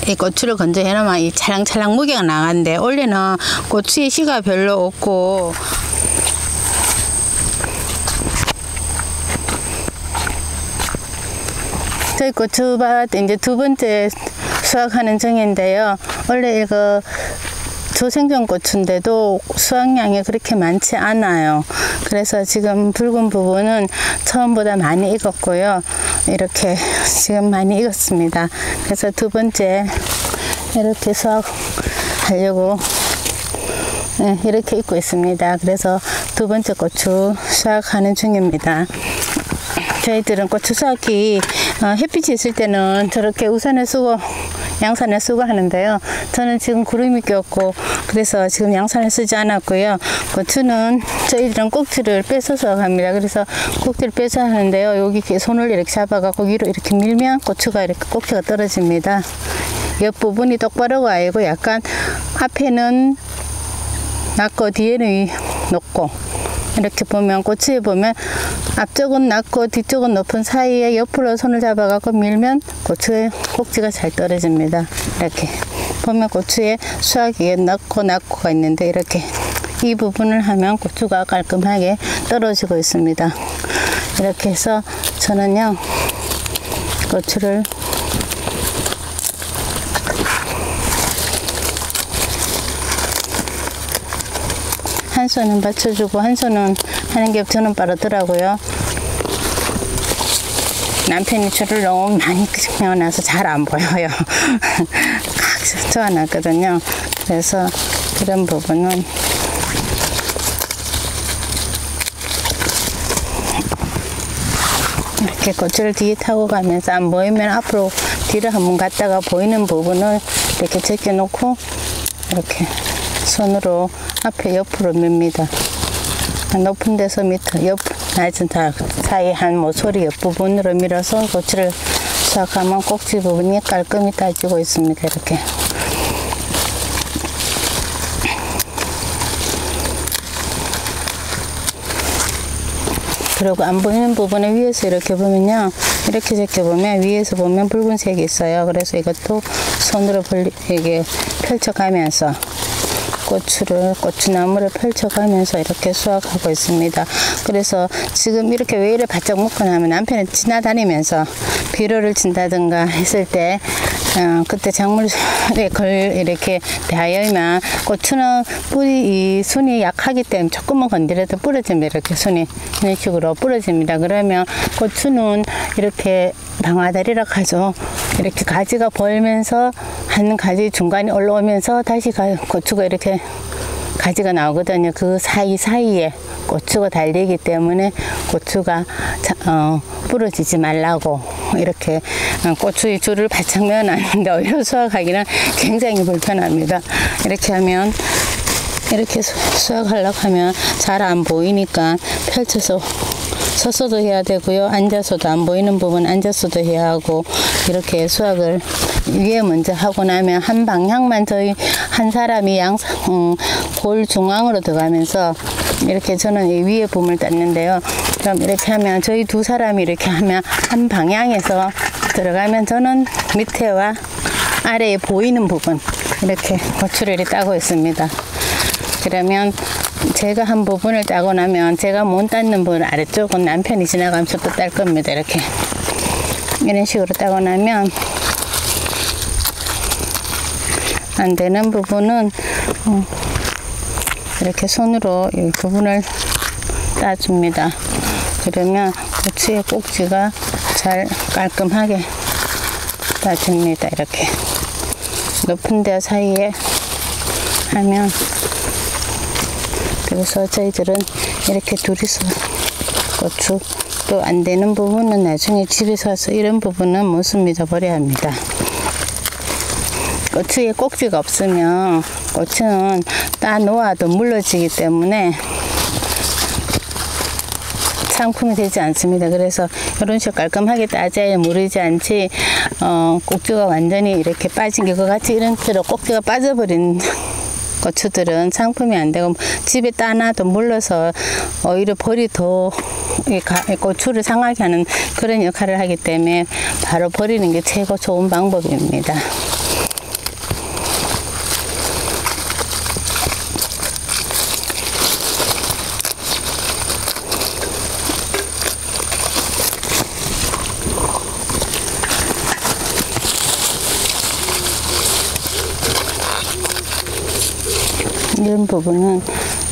이 고추를 건져 해놓으면 이 찰랑찰랑 무게가 나가는데 원래는 고추에 씨가 별로 없고 저희 고추밭 이제 두 번째 수확하는 중인데요. 원래 이거 조생종 고추인데도 수확량이 그렇게 많지 않아요. 그래서 지금 붉은 부분은 처음보다 많이 익었고요. 이렇게 지금 많이 익었습니다. 그래서 두 번째 이렇게 수확하려고 이렇게 익고 있습니다. 그래서 두 번째 고추 수확하는 중입니다. 저희들은 고추 수확이 햇빛이 있을 때는 저렇게 우산을 쓰고 양산을 쓰고 하는데요. 저는 지금 구름이 꼈고 그래서 지금 양산을 쓰지 않았고요. 고추는 저희들은 꼭지를 빼서 수확합니다. 그래서 꼭지를 빼서 하는데요. 여기 손을 이렇게 잡아갖고 위로 이렇게 밀면 고추가 이렇게 꼭지가 떨어집니다. 옆부분이 똑바로 가고 약간 앞에는 낮고 뒤에는 높고 이렇게 보면 고추에 보면 앞쪽은 낮고 뒤쪽은 높은 사이에 옆으로 손을 잡아갖고 밀면 고추의 꼭지가 잘 떨어집니다. 이렇게 보면 고추에 수확이 낮고가 있는데 이렇게 이 부분을 하면 고추가 깔끔하게 떨어지고 있습니다. 이렇게 해서 저는요 고추를 한 손은 받쳐주고 한 손은 하는 게 저는 빠르더라고요. 남편이 줄을 너무 많이 끄집어놔서 잘 안 보여요. 각 쪼아놨거든요. 그래서 그런 부분은 이렇게 고추를 뒤에 타고 가면서 안 보이면 앞으로 뒤로 한번 갔다가 보이는 부분을 이렇게 제껴놓고 이렇게 손으로 앞에 옆으로 밉니다. 높은 데서 밑에 낮은 사이 한 모서리 옆부분으로 밀어서 고추를 수확하면 꼭지 부분이 깔끔히 따지고 있습니다. 이렇게. 그리고 안 보이는 부분에 위에서 이렇게 보면요. 이렇게 제껴보면 위에서 보면 붉은색이 있어요. 그래서 이것도 손으로 이게 펼쳐가면서 고추나무를 펼쳐가면서 이렇게 수확하고 있습니다. 그래서 지금 이렇게 왜 이래 바짝 묶어놓으면 남편이 지나다니면서 비료를 준다든가 했을 때 그때 작물에 이렇게 닿으면 고추는 이 순이 약하기 때문에 조금만 건드려도 부러집니다. 이렇게 순이 이런 식으로 부러집니다. 그러면 고추는 이렇게 방아다리라 하죠. 이렇게 가지가 벌면서 한 가지 중간에 올라오면서 다시 고추가 이렇게 가지가 나오거든요. 그 사이사이에 고추가 달리기 때문에 고추가 부러지지 말라고 이렇게 고추의 줄을 바짝 매어놨는데 오히려 수확하기는 굉장히 불편합니다. 이렇게 하면 이렇게 수확하려고 하면 잘 안 보이니까 펼쳐서 서서도 해야 되고요. 앉아서도 안 보이는 부분 앉아서도 해야 하고 이렇게 수확을 위에 먼저 하고 나면 한 방향만 저희 한 사람이 골 중앙으로 들어가면서 이렇게 저는 이 위에 부분을 땄는데요. 그럼 이렇게 하면 저희 두 사람이 이렇게 하면 한 방향에서 들어가면 저는 밑에와 아래에 보이는 부분 이렇게 고추를 따고 있습니다. 그러면 제가 한 부분을 따고 나면 제가 못 땄는 부분 아래쪽은 남편이 지나가면서 또 딸 겁니다. 이렇게 이런 식으로 따고 나면 안 되는 부분은 이렇게 손으로 이 부분을 따줍니다. 그러면 고추의 꼭지가 잘 깔끔하게 따집니다. 이렇게 높은 데 사이에 하면 그래서 저희들은 이렇게 둘이서 고추 또 안 되는 부분은 나중에 집에서 와서 이런 부분은 못 씁니다. 버려야 합니다. 고추에 꼭지가 없으면 고추는 따 놓아도 물러지기 때문에 상품이 되지 않습니다. 그래서 이런 식으로 깔끔하게 따져야 무르지 않지 꼭지가 완전히 이렇게 빠진 게 같이 이런 식으로 꼭지가 빠져버린 고추들은 상품이 안 되고 집에 따놔도 물러서 오히려 벌이 더 고추를 상하게 하는 그런 역할을 하기 때문에 바로 버리는 게 최고 좋은 방법입니다. 이런 부분은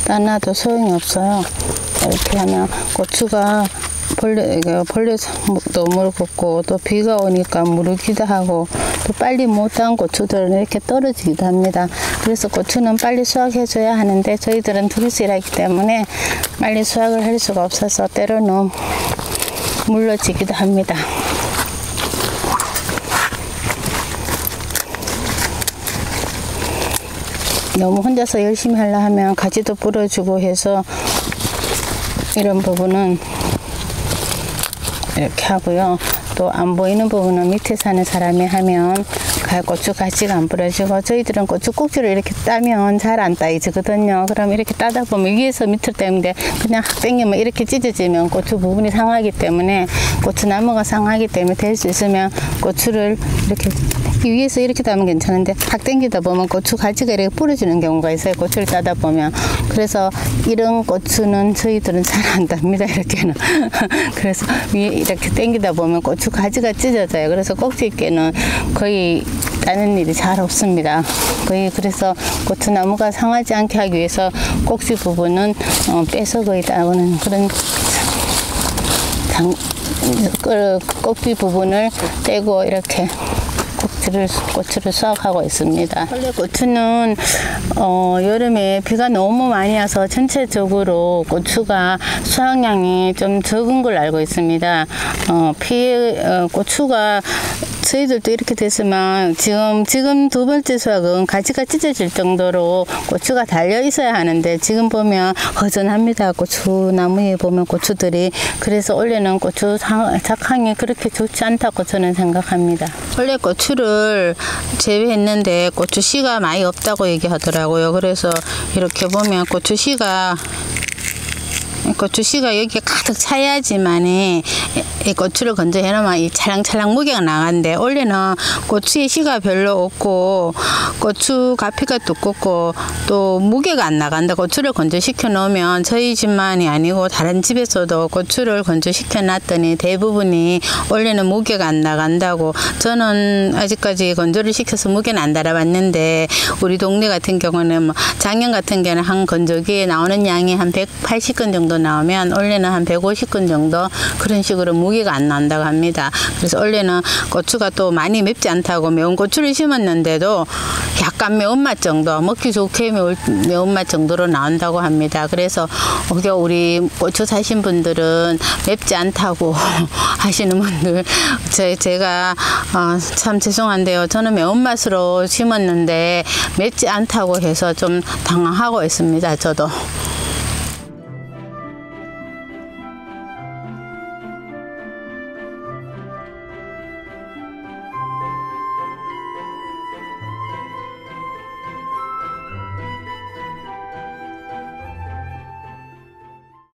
따놔도 소용이 없어요. 이렇게 하면 고추가 벌레도 물었고 또 비가 오니까 무르기도 하고 또 빨리 못한 고추들은 이렇게 떨어지기도 합니다. 그래서 고추는 빨리 수확해줘야 하는데 저희들은 두루스 일하기 때문에 빨리 수확을 할 수가 없어서 때로는 물러지기도 합니다. 너무 혼자서 열심히 하려 하면 가지도 부러지고 해서 이런 부분은 이렇게 하고요. 또 안 보이는 부분은 밑에 사는 사람이 하면 고추 가지가 안 부러지고, 저희들은 고추 꼭지를 이렇게 따면 잘 안 따이지거든요. 그럼 이렇게 따다 보면 위에서 밑으로 떼는데 그냥 확 당기면 이렇게 찢어지면 고추 부분이 상하기 때문에, 고추나무가 상하기 때문에 될 수 있으면 고추를 이렇게 위에서 이렇게 따면 괜찮은데 확 당기다 보면 고추 가지가 이렇게 부러지는 경우가 있어요. 고추를 따다 보면. 그래서 이런 고추는 저희들은 잘 안 땁니다. 이렇게는. 그래서 위에 이렇게 당기다 보면 고추 가지가 찢어져요. 그래서 꼭지께는 거의 따는 일이 잘 없습니다. 거의. 그래서 고추나무가 상하지 않게 하기 위해서 꼭지 부분은 빼서 거의 따오는 그런 꼭지 부분을 떼고 이렇게 고추를 수확하고 있습니다. 원래 고추는 여름에 비가 너무 많이 와서 전체적으로 고추가 수확량이 좀 적은 걸 알고 있습니다. 고추가 저희들도 이렇게 됐으면 지금 두 번째 수확은 가지가 찢어질 정도로 고추가 달려 있어야 하는데, 지금 보면 허전합니다. 고추나무에 보면 고추들이. 그래서 원래는 고추 작황이 그렇게 좋지 않다고 저는 생각합니다. 원래 고추를 재배했는데 고추씨가 많이 없다고 얘기하더라고요. 그래서 이렇게 보면 고추씨가 여기 가득 차야지만이 이 고추를 건져 해놓으면 이 찰랑찰랑 무게가 나가는데, 원래는 고추의 씨가 별로 없고 고추 가피가 두껍고 또 무게가 안 나간다. 고추를 건조시켜 놓으면 저희 집만이 아니고 다른 집에서도 고추를 건조시켜 놨더니 대부분이 원래는 무게가 안 나간다고. 저는 아직까지 건조를 시켜서 무게는 안 달아봤는데, 우리 동네 같은 경우는 뭐 작년 같은 경우는 한 건조기에 나오는 양이 한 180건 정도 나오면 원래는 한 150건 정도 그런 식으로 무게가 안 난다고 합니다. 그래서 원래는 고추가 또 많이 맵지 않다고 매운 고추를 심었는데도 약간 매운맛 정도, 먹기 좋게 매운맛 정도로 나온다고 합니다. 그래서 우리 고추 사신 분들은 맵지 않다고 하시는 분들, 제가 참 죄송한데요. 저는 매운맛으로 심었는데 맵지 않다고 해서 좀 당황하고 있습니다. 저도.